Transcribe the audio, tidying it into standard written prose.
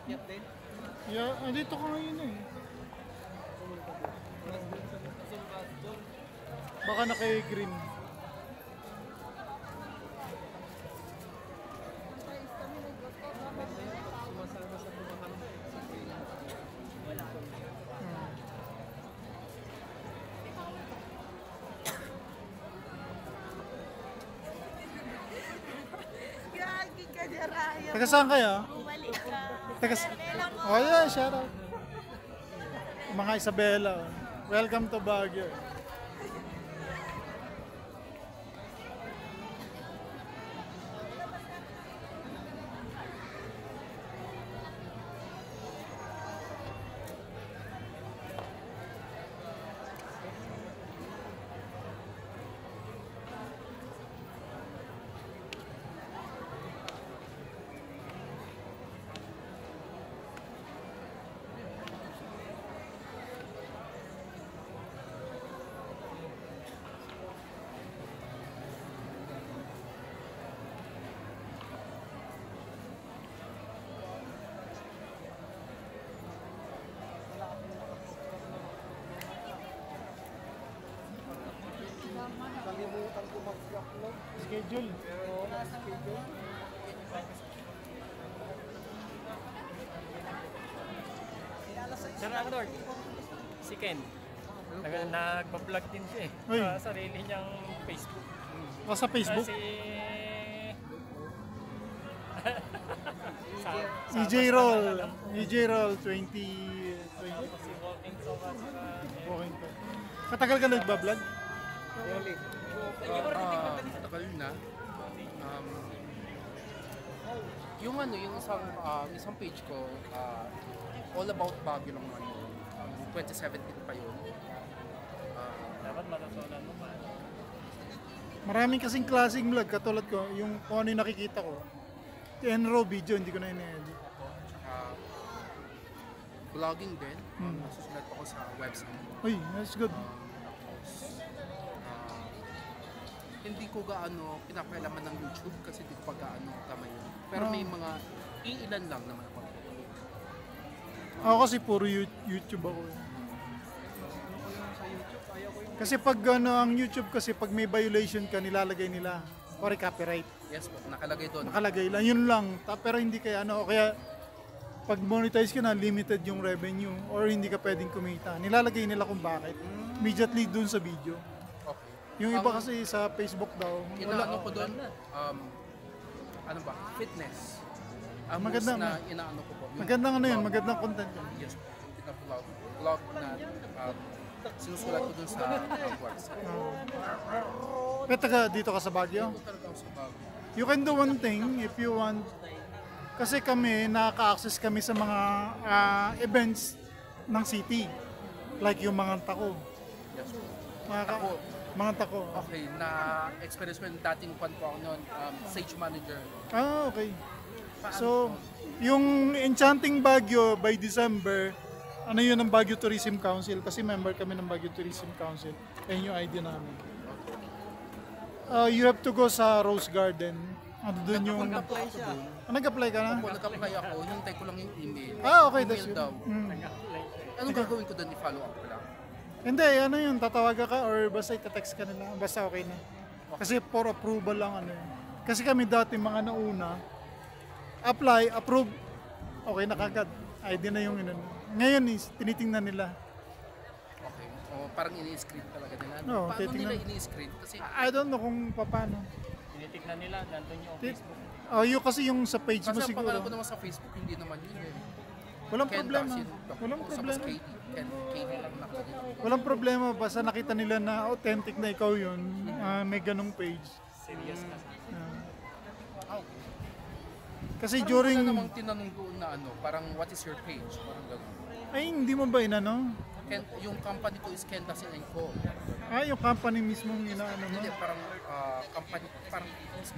Akyat din. Yeah, andito ka ngayon eh. Baka naka-green. Sumasama sa tumahan. Gagi ka na Raya. Taga saan kayo? Bumalik ka. Taga Oh yeah, shout out. Mga Isabela. Welcome to Baguio. Kalimutan ko mag-upload. Schedule. Pero schedule. Sir Arnold, si Ken, nagpa-vlog din siya eh. Uy. Sa sarili niyang Facebook. O sa Facebook. Kasi... EJ Roll. EJ Roll 20... Kasi walking so much. Okay pa. Katagal ka nagbablog? Really? Tagal na. Yung ano, yung isang page ko, all about Baguio lang ano. 2017 pa yun. Dapat matutunan mo pa. Maraming kasing klaseng vlog, katulad ko, yung kung ano yung nakikita ko. Enro video, hindi ko na in-edit. Tsaka vlogging din. Nasusulat ako sa website. Uy, that's good. Tapos, hindi ko gaano pinapailaman ng YouTube kasi hindi ko pa gaano kamay yun. Pero may mga iilan lang naman ako. Ako kasi puro YouTube ako. Kasi pag ano, ang YouTube kasi pag may violation ka, nilalagay nila. Or copyright. Yes po, nakalagay doon. Nakalagay lang, yun lang. Pero hindi kaya ano, kaya pag monetize ka na, limited yung revenue or hindi ka pwedeng kumita. Nilalagay nila kung bakit. Immediately dun sa video. Okay. Yung iba kasi sa Facebook daw, Inaano ko doon, ano ba, fitness. Ang Maganda, na inaano ko po. Yung magandang ano yun, vlog. magandang content yun. Yes po, yung pina-vlog. Vlog na sinusulat ko doon sa website. Pero taga dito ka sa Baguio? Ito talaga ako sa Baguio. You can do one thing if you want. Kasi kami, nakaka-access kami sa mga events ng city. Like yung mga tako. Yes po. Tako. Mga tako. Okay, na-experience ko yung dating kwan po ako noon, stage manager. Ah, okay. So, yung Enchanting Baguio by December, ano yun ang Baguio Tourism Council? Kasi member kami ng Baguio Tourism Council. Ayun yung idea namin. You have to go sa Rose Garden. Ano doon yung... Nag-apply siya. Nag-apply ka na? Kung nag-apply ako, hintay ko lang yung email. Ah, okay. Email That's good. daw. Anong gagawin ko doon? I-follow up ko lang. Hindi, ano yun, tatawagan ka or basta itext ka nila, basta okay na. Kasi for approval lang ano yun. Kasi kami dati mga nauna, apply, approve, okay na kagad. ID na yung ano. Ngayon is, tinitingnan nila. Okay. O parang ini-screen talaga nila. Oo, Paano titingnan. nila ini-screen? Kasi I don't know kung paano. Tinitignan nila, nandun yung Facebook. Oh, yun kasi yung sa page mo kasi ang pangalan ko siguro. naman sa Facebook, hindi naman yun eh. Walang Ken problema. Daxin. Walang Tapos problema. KD. KD lang nakalagay. Walang problema. Basta nakita nila na authentic na ikaw yun, may ganong page. Serious ka sa Kasi Parang during... wala namang tinanong doon na ano, parang what is your page? Parang gano'n. Ay, hindi mo ba inano? Yung company ko is Ken Daxin & Co. Ah, yung company mismo inaano mo? Hindi, parang company, parang mismo